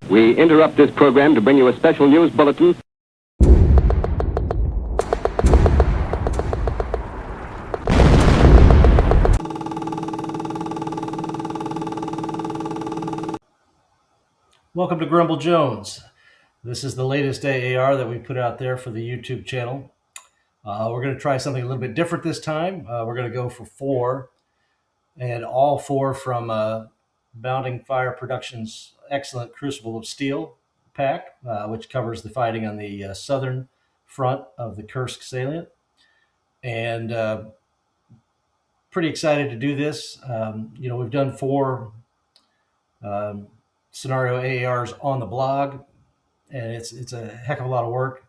We interrupt this program to bring you a special news bulletin. Welcome to Grumble Jones. This is the latest AAR that we put out there for the YouTube channel. We're going to try something a little bit different this time. We're going to go for 4, and all 4 from Bounding Fire Productions' excellent Crucible of Steel pack, which covers the fighting on the southern front of the Kursk salient. And pretty excited to do this. We've done 4 scenario AARs on the blog, and it's a heck of a lot of work.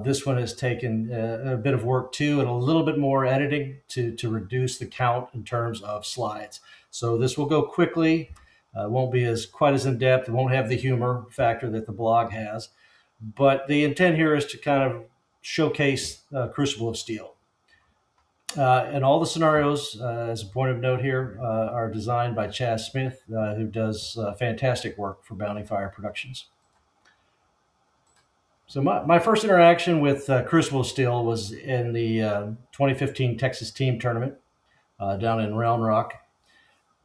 This one has taken a bit of work too, and a little bit more editing to reduce the count in terms of slides. So this will go quickly. Won't be quite as in depth. It won't have the humor factor that the blog has. But the intent here is to kind of showcase Crucible of Steel. And all the scenarios, as a point of note here, are designed by Chaz Smith, who does fantastic work for Bounding Fire Productions. So my first interaction with Crucible of Steel was in the 2015 Texas Team Tournament down in Round Rock.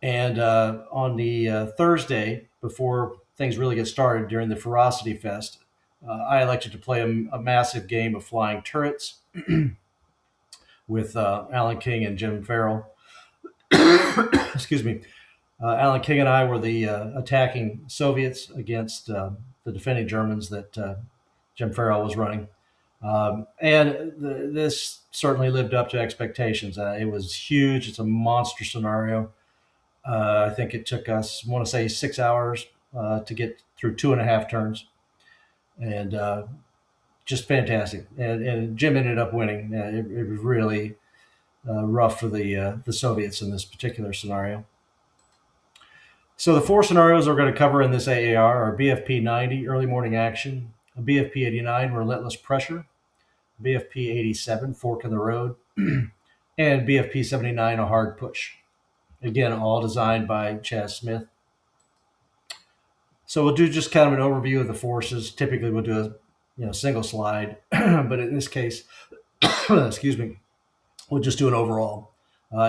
And on the Thursday, before things really get started during the Ferocity Fest, I elected to play a massive game of flying turrets with Alan King and Jim Farrell. Excuse me. Alan King and I were the attacking Soviets against the defending Germans that Jim Farrell was running. This certainly lived up to expectations. It was huge. It's a monster scenario. I think it took us, I want to say, 6 hours to get through 2.5 turns. And just fantastic. And Jim ended up winning. It was really rough for the Soviets in this particular scenario. So the 4 scenarios we're going to cover in this AAR are BFP-90 Early Morning Action, a BFP-89 Relentless Pressure, BFP-87 Fork in the Road, and BFP-79 A Hard Push. Again, all designed by Chaz Smith. So we'll do just kind of an overview of the forces. Typically we'll do a single slide, but in this case, excuse me, we'll just do an overall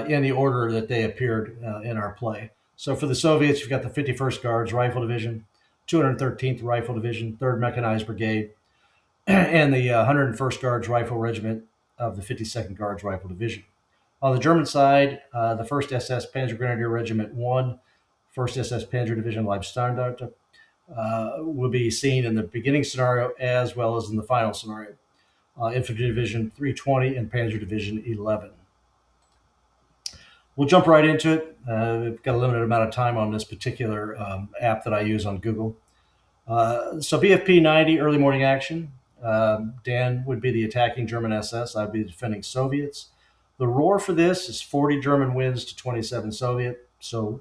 in the order that they appeared in our play. So for the Soviets, you've got the 51st Guards Rifle Division, 213th Rifle Division, 3rd Mechanized Brigade, and the 101st Guards Rifle Regiment of the 52nd Guards Rifle Division. On the German side, the 1st SS Panzer Grenadier Regiment 1, 1st SS Panzer Division Leibstandarte will be seen in the beginning scenario as well as in the final scenario. Infantry Division 320 and Panzer Division 11. We'll jump right into it. We've got a limited amount of time on this particular app that I use on Google. So BFP-90 Early Morning Action. Dan would be the attacking German SS. I'd be the defending Soviets. The roar for this is 40 German wins to 27 Soviet, so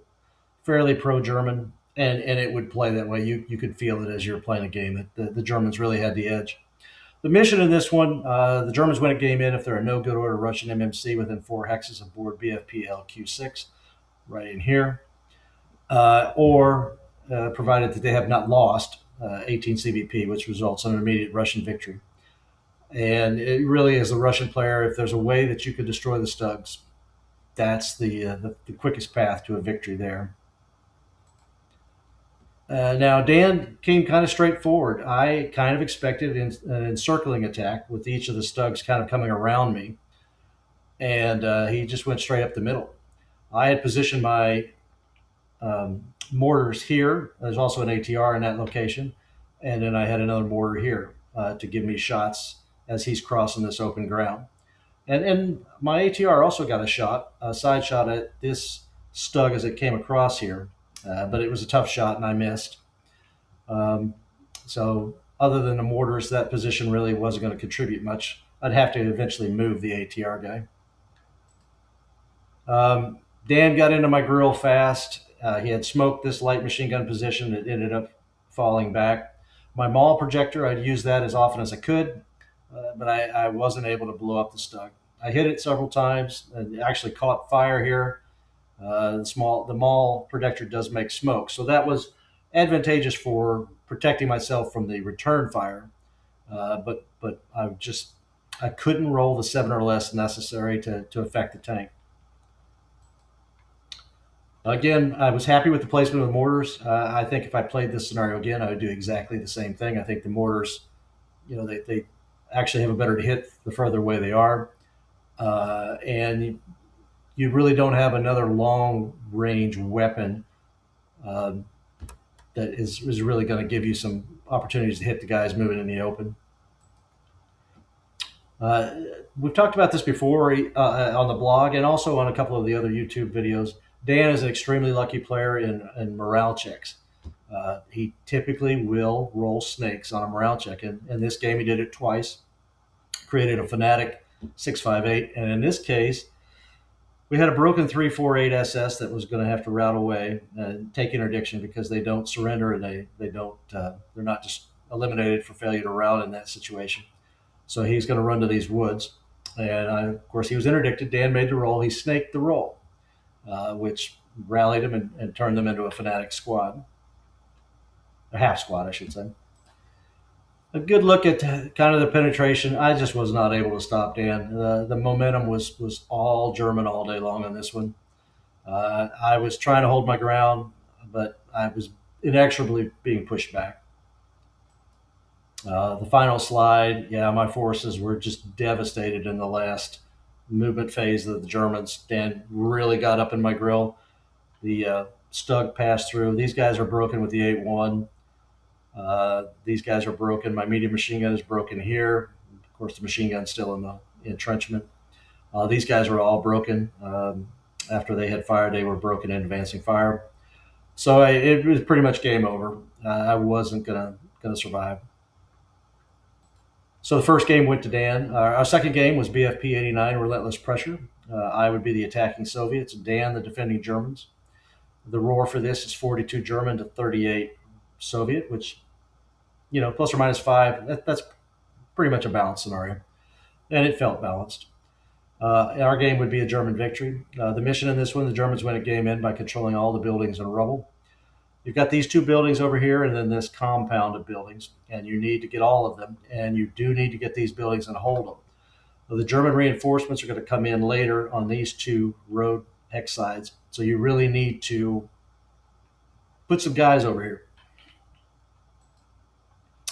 fairly pro-German, and it would play that way. You could feel it as you were playing a game that the Germans really had the edge. The mission in this one, the Germans win a game in if there are no good order Russian MMC within 4 hexes aboard BFP LQ6, right in here, or provided that they have not lost 18 CVP, which results in an immediate Russian victory. And it really is the Russian player. If there's a way that you could destroy the Stugs, that's the quickest path to a victory there. Now, Dan came kind of straightforward. I kind of expected an encircling attack with each of the Stugs kind of coming around me, and he just went straight up the middle. I had positioned my mortars here. There's also an ATR in that location, and then I had another mortar here to give me shots as he's crossing this open ground. And my ATR also got a side shot at this Stug as it came across here. But it was a tough shot, and I missed. So other than the mortars, that position really wasn't going to contribute much. I'd have to eventually move the ATR guy. Dan got into my grill fast. He had smoked this light machine gun position that ended up falling back. My maul projector, I'd use that as often as I could, but I wasn't able to blow up the Stug. I hit it several times and actually caught fire here. The Maul projector does make smoke, so that was advantageous for protecting myself from the return fire. But I couldn't roll the 7 or less necessary to affect the tank. Again, I was happy with the placement of the mortars. I think if I played this scenario again, I would do exactly the same thing. I think the mortars, they actually have a better hit the further away they are. And you really don't have another long range weapon uh, that is really going to give you some opportunities to hit the guys moving in the open. Uh, we've talked about this before on the blog and also on a couple of the other YouTube videos. Dan is an extremely lucky player in morale checks. He typically will roll snakes on a morale check. And in this game, he did it twice, created a Fanatic 658. And in this case, we had a broken 348 SS that was going to have to route away and take interdiction because they don't surrender and they're not just eliminated for failure to route in that situation. So he's going to run to these woods. And of course, he was interdicted. Dan made the roll. He snaked the roll, which rallied him and turned them into a Fanatic squad, a half squad, I should say. A good look at kind of the penetration. I just was not able to stop Dan. The momentum was all German all day long on this one. I was trying to hold my ground, but I was inexorably being pushed back. The final slide, yeah, my forces were just devastated in the last movement phase of the Germans. Dan really got up in my grill. The Stug passed through. These guys are broken with the 8-1. These guys are broken. My medium machine gun is broken here. Of course, the machine gun's still in the entrenchment. These guys were all broken. After they had fired, they were broken in advancing fire. So it was pretty much game over. I wasn't gonna survive. So the first game went to Dan. Our second game was BFP-89 Relentless Pressure. I would be the attacking Soviets, Dan the defending Germans. The roar for this is 42 German to 38 Soviet, which, plus or minus 5, that's pretty much a balanced scenario. And it felt balanced. Our game would be a German victory. The mission in this one, the Germans win a game in by controlling all the buildings and rubble. You've got these 2 buildings over here and then this compound of buildings, and you need to get all of them, and you do need to get these buildings and hold them. So the German reinforcements are going to come in later on these 2 road hex sides, so you really need to put some guys over here.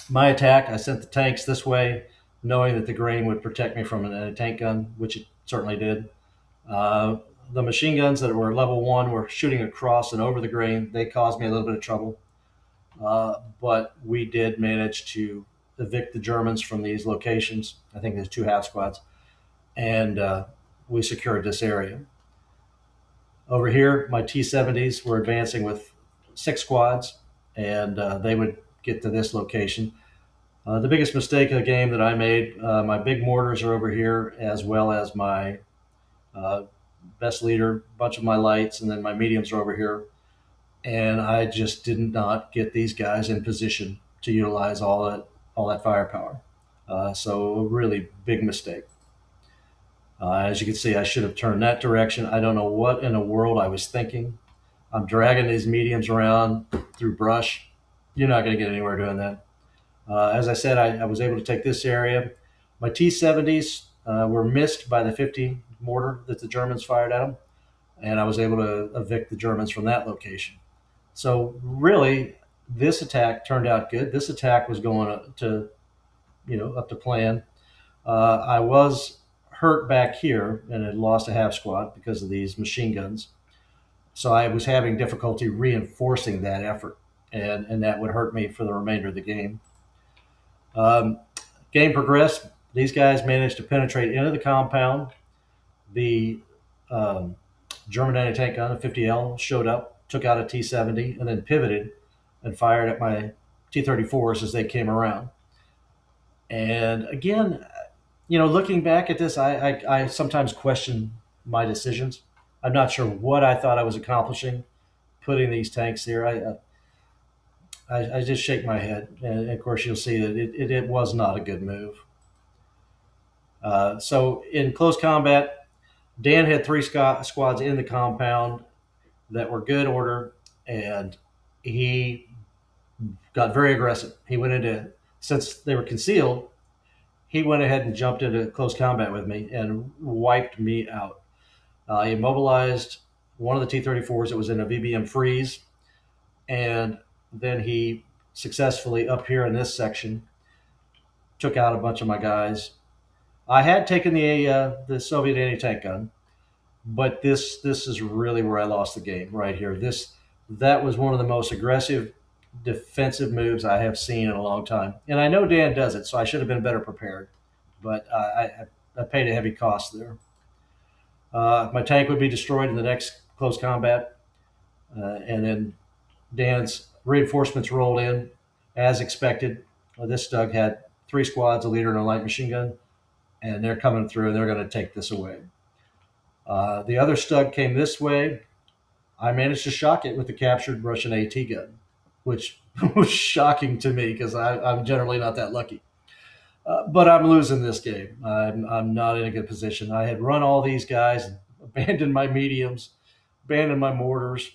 My attack, I sent the tanks this way, knowing that the grain would protect me from an anti-tank gun, which it certainly did. The machine guns that were level 1 were shooting across and over the grain. They caused me a little bit of trouble. But we did manage to evict the Germans from these locations. I think there's 2 half squads. And we secured this area. Over here, my T-70s were advancing with 6 squads, and they would get to this location. The biggest mistake of the game that I made, my big mortars are over here, as well as my best leader, a bunch of my lights, and then my mediums are over here. And I just did not get these guys in position to utilize all that firepower. So a really big mistake. As you can see, I should have turned that direction. I don't know what in the world I was thinking. I'm dragging these mediums around through brush. You're not going to get anywhere doing that. As I said, I was able to take this area. My T-70s were missed by the 50 mortar that the Germans fired at them, and I was able to evict the Germans from that location. So really, this attack turned out good. This attack was going up to plan. I was hurt back here and had lost a half squad because of these machine guns. So I was having difficulty reinforcing that effort, and that would hurt me for the remainder of the game. Game progressed. These guys managed to penetrate into the compound. The German anti-tank gun, a 50L, showed up, took out a T-70, and then pivoted and fired at my T-34s as they came around. And again, looking back at this, I sometimes question my decisions. I'm not sure what I thought I was accomplishing putting these tanks here. I just shake my head. And of course, you'll see that it was not a good move. So in close combat, Dan had three squads in the compound that were good order, and he got very aggressive. He went into, since they were concealed, he went ahead and jumped into close combat with me and wiped me out. He immobilized one of the T-34s that was in a VBM freeze, and then he successfully, up here in this section, took out a bunch of my guys. I had taken the Soviet anti-tank gun, but this is really where I lost the game right here. That was one of the most aggressive defensive moves I have seen in a long time, and I know Dan does it, so I should have been better prepared. But I paid a heavy cost there. My tank would be destroyed in the next close combat, and then Dan's reinforcements rolled in as expected. This Stug had three squads, a leader, and a light machine gun, and they're coming through, and they're going to take this away. The other Stug came this way. I managed to shock it with the captured Russian AT gun, which was shocking to me because I'm generally not that lucky. But I'm losing this game. I'm not in a good position. I had run all these guys, abandoned my mediums, abandoned my mortars.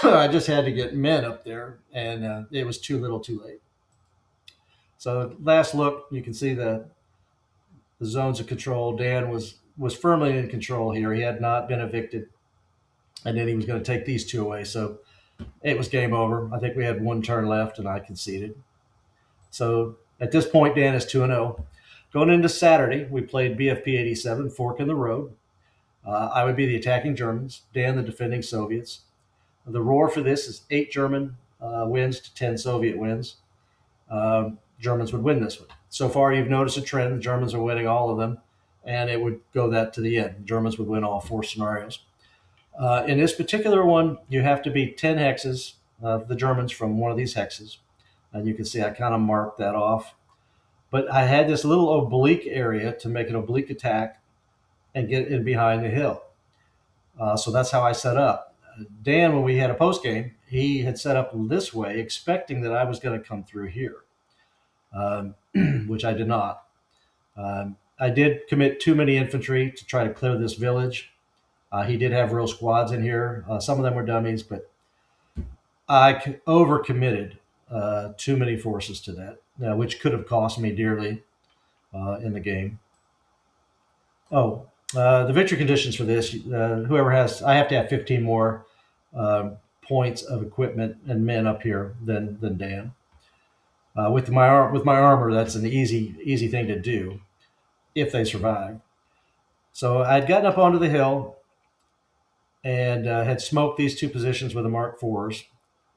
I just had to get men up there, and it was too little too late. So last look, you can see the zones of control. Dan was firmly in control here. He had not been evicted, and then he was going to take these two away. So it was game over. I think we had one turn left, and I conceded. So at this point, Dan is 2-0. Going into Saturday, we played BFP-87, Fork in the Road. I would be the attacking Germans, Dan the defending Soviets. The roar for this is 8 German wins to 10 Soviet wins. Germans would win this one. So far, you've noticed a trend. The Germans are winning all of them, and it would go that to the end. The Germans would win all 4 scenarios. In this particular one, you have to beat 10 hexes of the Germans from one of these hexes. And you can see I kind of marked that off. But I had this little oblique area to make an oblique attack and get in behind the hill. So that's how I set up. Dan, when we had a post game, he had set up this way, expecting that I was going to come through here, which I did not. I did commit too many infantry to try to clear this village. He did have real squads in here. Some of them were dummies, but I overcommitted too many forces to that, which could have cost me dearly in the game. The victory conditions for this, whoever has, I have to have 15 more points of equipment and men up here than Dan. With my armor, that's an easy thing to do if they survive. So I'd gotten up onto the hill and had smoked these 2 positions with the Mark IVs,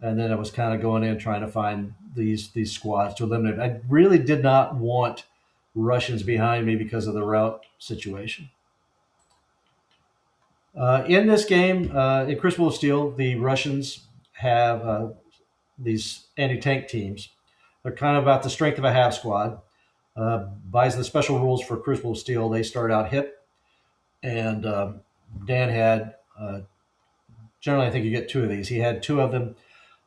and then I was kind of going in trying to find these squads to eliminate. I really did not want Russians behind me because of the route situation. In this game, in Crucible of Steel, the Russians have these anti-tank teams. They're kind of about the strength of a half squad. By the special rules for Crucible of Steel, they start out hip, and Dan had, generally I think you get 2 of these. He had 2 of them.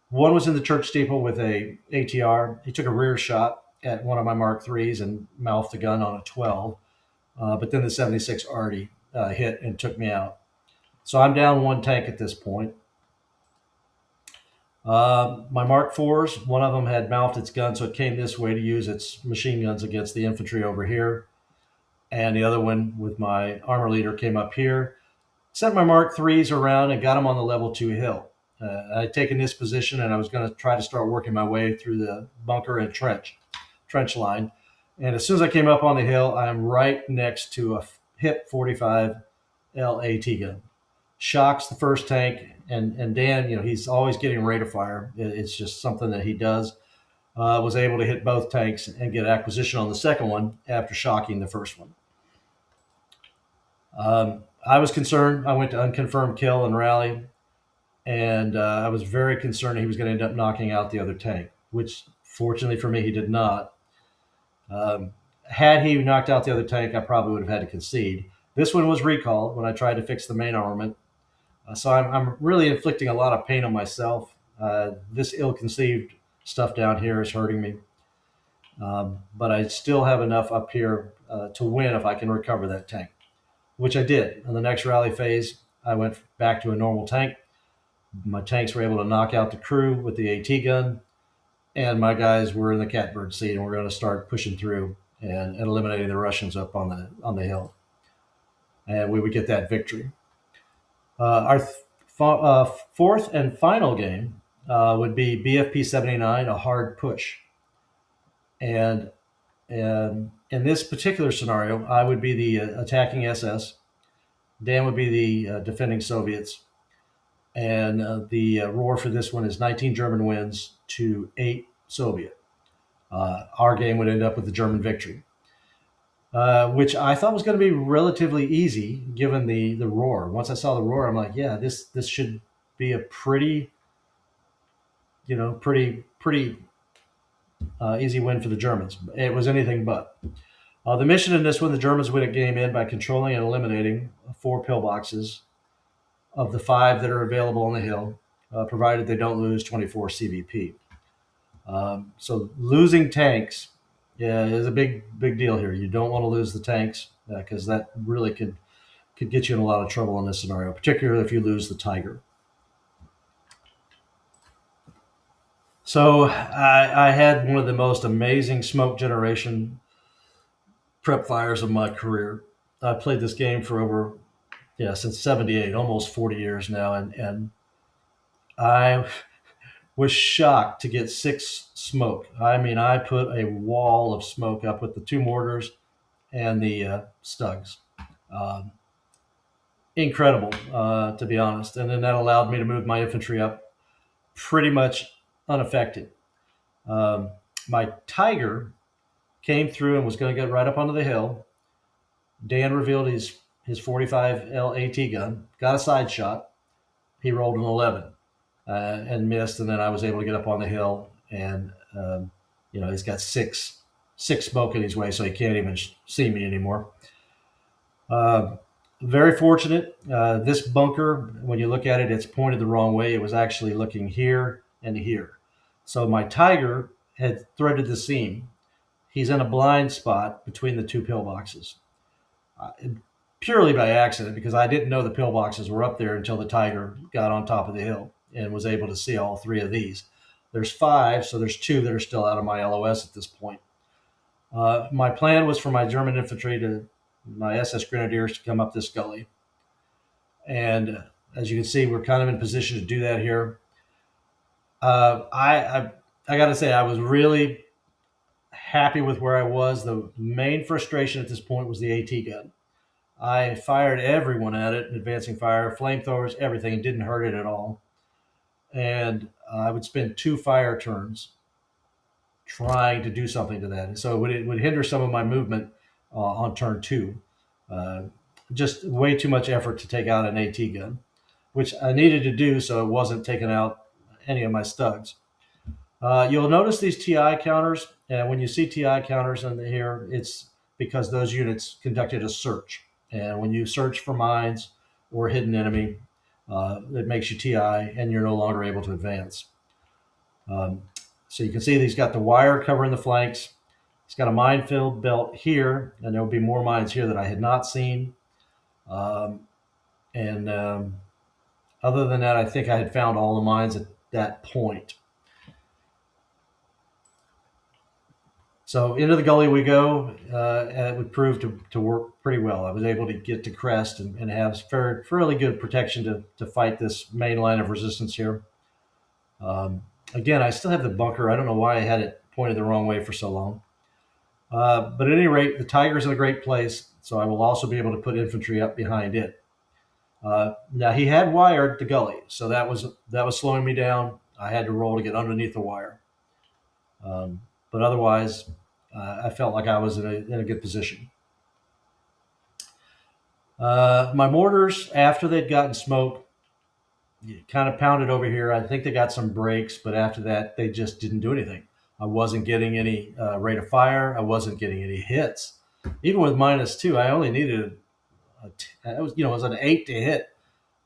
One was in the church steeple with a ATR. He took a rear shot at one of my Mark IIIs and mouthed the gun on a 12. But then the 76 already hit and took me out. So I'm down 1 tank at this point. My Mark IVs, one of them had mouthed its gun, so it came this way to use its machine guns against the infantry over here. And the other one with my armor leader came up here. Sent my Mark IIIs around and got them on the level 2 hill. I'd taken this position, and I was going to try to start working my way through the bunker and trench line. And as soon as I came up on the hill, I'm right next to a HIP 45L AT gun. Shocks the first tank, and Dan, he's always getting rate of fire. It's just something that he does. Was able to hit both tanks and get acquisition on the second one after shocking the first one. I was concerned. I went to unconfirmed kill and rally, and I was very concerned he was going to end up knocking out the other tank, which fortunately for me, he did not. Had he knocked out the other tank, I probably would have had to concede. This one was recalled when I tried to fix the main armament. So I'm really inflicting a lot of pain on myself. This ill-conceived stuff down here is hurting me. But I still have enough up here to win if I can recover that tank, which I did. In the next rally phase, I went back to a normal tank. My tanks were able to knock out the crew with the AT gun, and my guys were in the catbird seat, and we're going to start pushing through and eliminating the Russians up on the hill, and we would get that victory. Our fourth and final game would be BFP-79, a hard push, and in this particular scenario, I would be the attacking SS. Dan would be the defending Soviets, and the roar for this one is 19 German wins to 8 Soviet. Our game would end up with the German victory, which I thought was going to be relatively easy given the roar. Once I saw the roar, I'm like, yeah, this should be a pretty easy win for the Germans. It was anything but. The mission in this one, the Germans win a game in by controlling and eliminating 4 pillboxes of the 5 that are available on the hill, provided they don't lose 24 CVP. So losing tanks is a big deal here. You don't want to lose the tanks because that really could get you in a lot of trouble in this scenario, particularly if you lose the Tiger. So I had one of the most amazing smoke generation prep fires of my career. I played this game for over, since 78, almost 40 years now. And I was shocked to get 6 smoke. I mean, I put a wall of smoke up with the 2 mortars and the Stugs. Incredible, to be honest. And then that allowed me to move my infantry up pretty much unaffected. My Tiger came through and was going to get right up onto the hill. Dan revealed his 45L AT gun, got a side shot. He rolled an 11 and missed, and then I was able to get up on the hill, and he's got six smoke in his way, so he can't even see me anymore. Very fortunate. This bunker, when you look at it, it's pointed the wrong way. It was actually looking here and here. So my Tiger had threaded the seam. He's in a blind spot between the 2 pillboxes. Purely by accident, because I didn't know the pillboxes were up there until the Tiger got on top of the hill and was able to see all 3 of these. There's 5, so there's 2 that are still out of my LOS at this point. My plan was for my German infantry my SS Grenadiers to come up this gully. And as you can see, we're kind of in position to do that here. I got to say, I was really happy with where I was. The main frustration at this point was the AT gun. I fired everyone at it, advancing fire, flamethrowers, everything. It didn't hurt it at all. And I would spend 2 fire turns trying to do something to that. And so it would hinder some of my movement on turn 2. Just way too much effort to take out an AT gun, which I needed to do so it wasn't taking out any of my Stugs. You'll notice these TI counters, and when you see TI counters in here, it's because those units conducted a search. And when you search for mines or hidden enemy, it makes you TI, and you're no longer able to advance. So you can see he's got the wire covering the flanks. He's got a minefield belt here, and there will be more mines here that I had not seen. Other than that, I think I had found all the mines at that point. So into the gully we go, and it would prove to work pretty well. I was able to get to crest and have fairly good protection to fight this main line of resistance here. Again, I still have the bunker. I don't know why I had it pointed the wrong way for so long. But at any rate, the Tiger's in a great place, so I will also be able to put infantry up behind it. Now, he had wired the gully, so that was slowing me down. I had to roll to get underneath the wire. But otherwise, I felt like I was in a good position. My mortars, after they'd gotten smoke, kind of pounded over here. I think they got some breaks, but after that, they just didn't do anything. I wasn't getting any rate of fire. I wasn't getting any hits. Even with -2, I only needed it was an 8 to hit,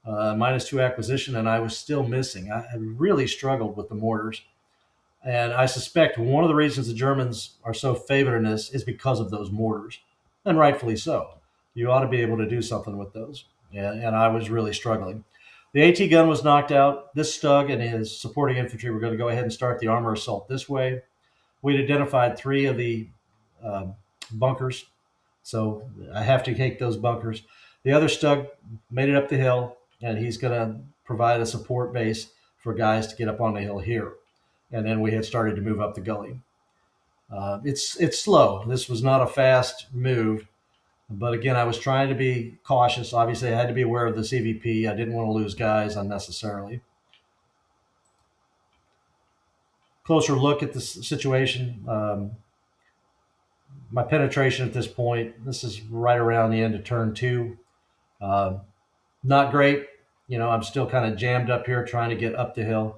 -2 acquisition, and I was still missing. I really struggled with the mortars. And I suspect one of the reasons the Germans are so favored in this is because of those mortars, and rightfully so. You ought to be able to do something with those. And I was really struggling. The AT gun was knocked out. This Stug and his supporting infantry were going to go ahead and start the armor assault this way. We'd identified 3 of the uh, bunkers, so I have to take those bunkers. The other Stug made it up the hill, and he's going to provide a support base for guys to get up on the hill here. And then we had started to move up the gully. It's slow. This was not a fast move, but again, I was trying to be cautious. Obviously, I had to be aware of the CVP. I didn't want to lose guys unnecessarily. Closer look at the situation. My penetration at this point, this is right around the end of turn 2. Not great. I'm still kind of jammed up here trying to get up the hill,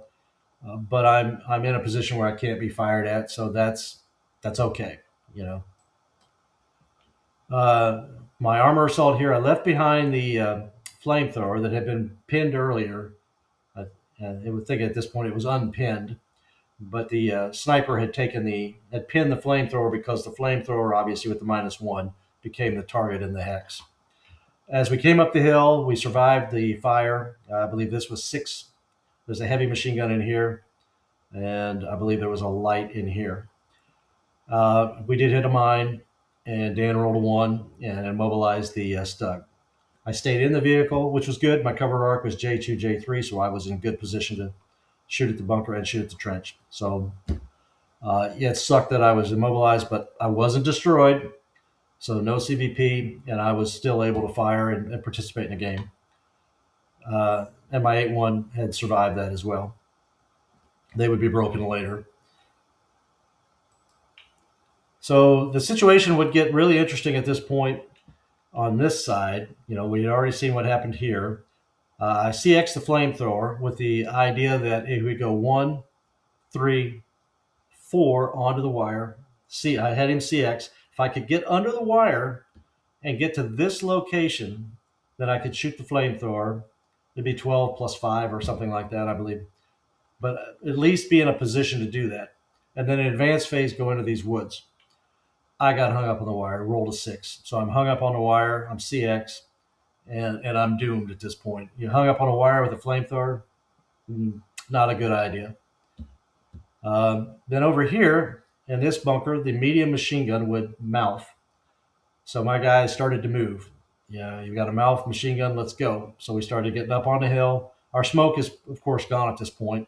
but I'm in a position where I can't be fired at, so that's okay. You know, my armor assault here. I left behind the flamethrower that had been pinned earlier. And it would think at this point it was unpinned, but the sniper had pinned the flamethrower because the flamethrower, obviously with the -1, became the target in the hex. As we came up the hill, we survived the fire. I believe this was 6. There's a heavy machine gun in here, and I believe there was a light in here. We did hit a mine, and Dan rolled a 1 and immobilized the Stug. I stayed in the vehicle, which was good. My cover arc was J2, J3, so I was in good position to shoot at the bunker and shoot at the trench. So it sucked that I was immobilized, but I wasn't destroyed. So no CVP, and I was still able to fire and participate in the game. And my 8-1 had survived that as well. They would be broken later. So the situation would get really interesting at this point on this side. We had already seen what happened here. I CX the flamethrower with the idea that if we go 1, 3, 4 onto the wire, I had him CX. If I could get under the wire and get to this location, then I could shoot the flamethrower. It'd be 12 plus 5 or something like that, I believe. But at least be in a position to do that. And then in advanced phase, go into these woods. I got hung up on the wire, rolled a 6. So I'm hung up on the wire, I'm CX, and I'm doomed at this point. You hung up on a wire with a flamethrower, not a good idea. Then over here in this bunker, the medium machine gun would mouth. So my guys started to move. Yeah, you've got a mouth machine gun, let's go. So we started getting up on the hill. Our smoke is, of course, gone at this point.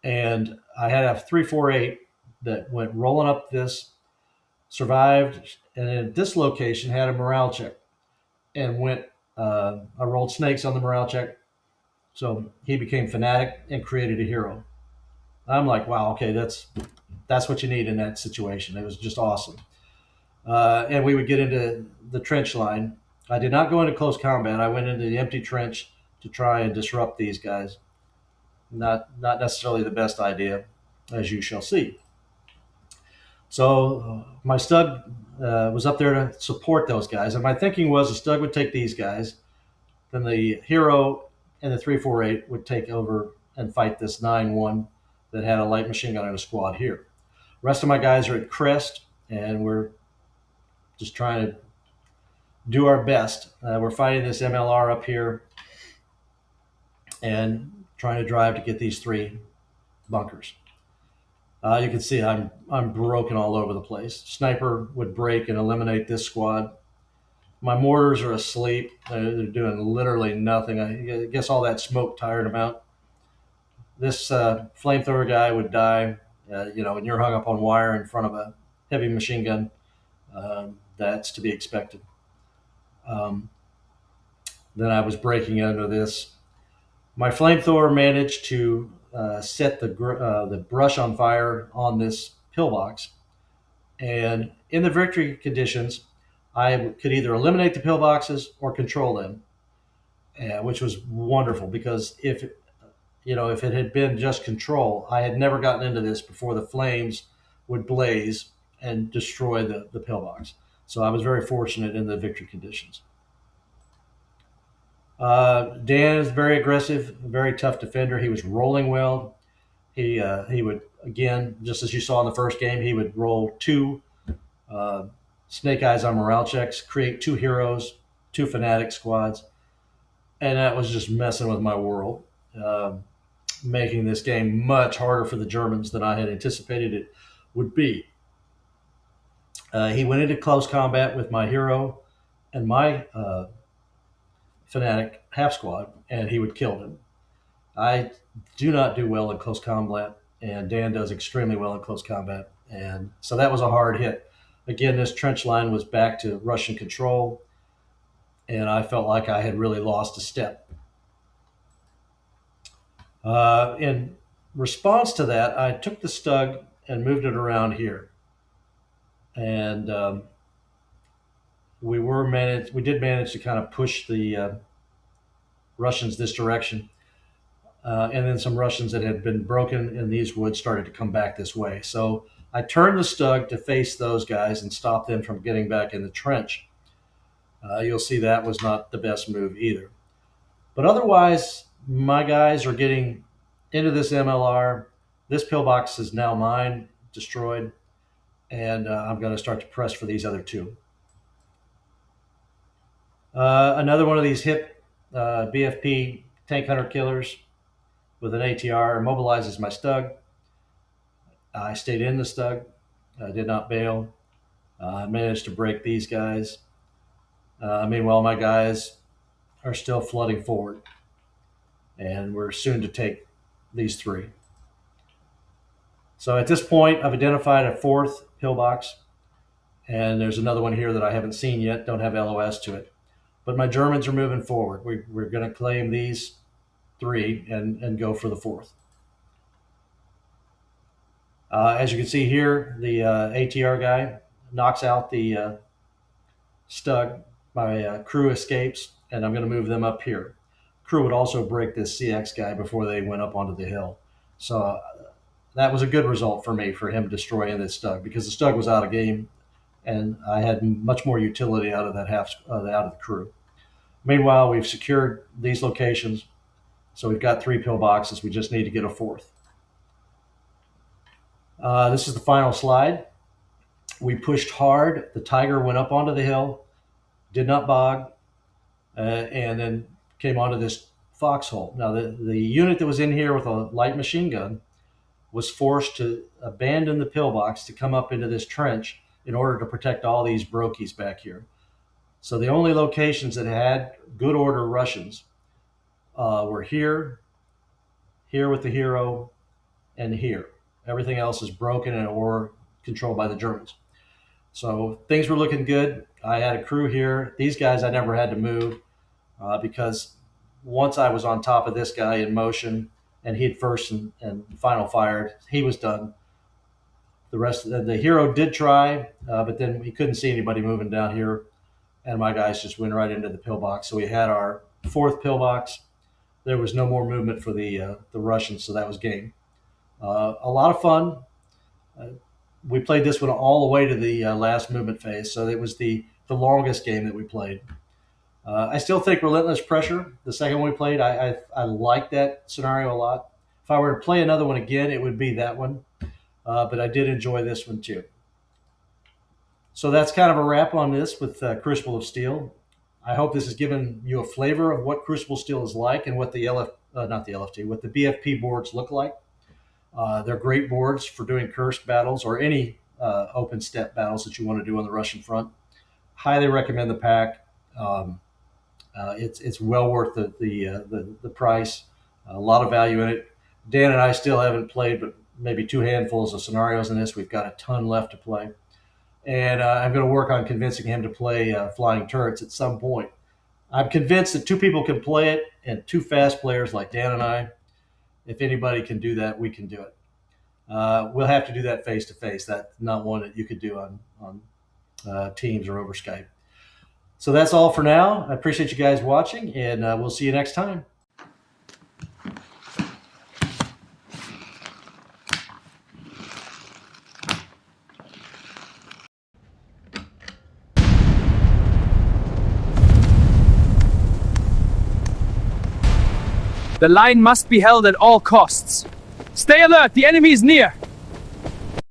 And I had a 348 that went rolling up this, survived, and at this location had a morale check and went, I rolled snakes on the morale check. So he became fanatic and created a hero. I'm like, wow, okay, that's what you need in that situation. It was just awesome. And we would get into the trench line. I did not go into close combat. I went into the empty trench to try and disrupt these guys. Not necessarily the best idea, as you shall see. So my Stug was up there to support those guys. And my thinking was the Stug would take these guys. Then the hero and the 348 would take over and fight this 9-1 that had a light machine gun and a squad here. The rest of my guys are at crest, and we're just trying to do our best. We're fighting this MLR up here and trying to drive to get these 3 bunkers. You can see I'm broken all over the place. Sniper would break and eliminate this squad. My mortars are asleep. They're doing literally nothing. I guess all that smoke tired them out. This flamethrower guy would die, and you're hung up on wire in front of a heavy machine gun. That's to be expected. Then I was breaking into this. My flamethrower managed to set the brush on fire on this pillbox. And in the victory conditions, I could either eliminate the pillboxes or control them, which was wonderful because if it had been just control, I had never gotten into this before the flames would blaze and destroy the pillbox. So I was very fortunate in the victory conditions. Dan is very aggressive, very tough defender. He was rolling well. He would, again, just as you saw in the first game, he would roll 2 Snake Eyes on morale checks, create 2 heroes, 2 fanatic squads, and that was just messing with my world, making this game much harder for the Germans than I had anticipated it would be. He went into close combat with my hero and my fanatic half squad, and he would kill him. I do not do well in close combat, and Dan does extremely well in close combat, and so that was a hard hit. Again, this trench line was back to Russian control, and I felt like I had really lost a step. In response to that, I took the Stug and moved it around here, and we did manage to kind of push the Russians this direction. And then some Russians that had been broken in these woods started to come back this way. So I turned the Stug to face those guys and stop them from getting back in the trench. You'll see that was not the best move either. But otherwise, my guys are getting into this MLR. This pillbox is now mine, destroyed, and I'm going to start to press for these other 2. Another one of these hip BFP tank hunter killers with an ATR immobilizes my Stug. I stayed in the Stug. I did not bail. I managed to break these guys. Meanwhile, my guys are still flooding forward, and we're soon to take these 3. So at this point, I've identified a 4th pillbox, and there's another one here that I haven't seen yet, don't have LOS to it. But my Germans are moving forward. We're going to claim these 3 and go for the 4th. As you can see here, the ATR guy knocks out the Stug. My crew escapes, and I'm going to move them up here. Crew would also break this CX guy before they went up onto the hill. So that was a good result for me, for him destroying this Stug, because the Stug was out of game, and I had much more utility out of that out of the crew. Meanwhile, we've secured these locations, so we've got 3 pillboxes. We just need to get a 4th. This is the final slide. We pushed hard. The Tiger went up onto the hill, did not bog, and then came onto this foxhole. Now, the unit that was in here with a light machine gun was forced to abandon the pillbox to come up into this trench in order to protect all these brokies back here. So the only locations that had good order Russians were here with the hero, and here. Everything else is broken and or controlled by the Germans. So things were looking good. I had a crew here. These guys I never had to move because once I was on top of this guy in motion and he had first and final fired, he was done. The rest of the hero did try, but then he couldn't see anybody moving down here, and my guys just went right into the pillbox. So we had our 4th pillbox. There was no more movement for the Russians, so that was game. A lot of fun. We played this one all the way to the last movement phase, so it was the longest game that we played. I still think Relentless Pressure, the second one we played, I like that scenario a lot. If I were to play another one again, it would be that one. But I did enjoy this one too. So that's kind of a wrap on this with Crucible of Steel. I hope this has given you a flavor of what Crucible Steel is like and what the what the BFP boards look like. They're great boards for doing cursed battles or any open step battles that you want to do on the Russian front. Highly recommend the pack. It's well worth the price. A lot of value in it. Dan and I still haven't played, but maybe 2 handfuls of scenarios in this. We've got a ton left to play. And I'm going to work on convincing him to play Flying Turrets at some point. I'm convinced that 2 people can play it, and 2 fast players like Dan and I, if anybody can do that, we can do it. We'll have to do that face-to-face. That's not one that you could do on Teams or over Skype. So that's all for now. I appreciate you guys watching, and we'll see you next time. The line must be held at all costs. Stay alert. The enemy is near.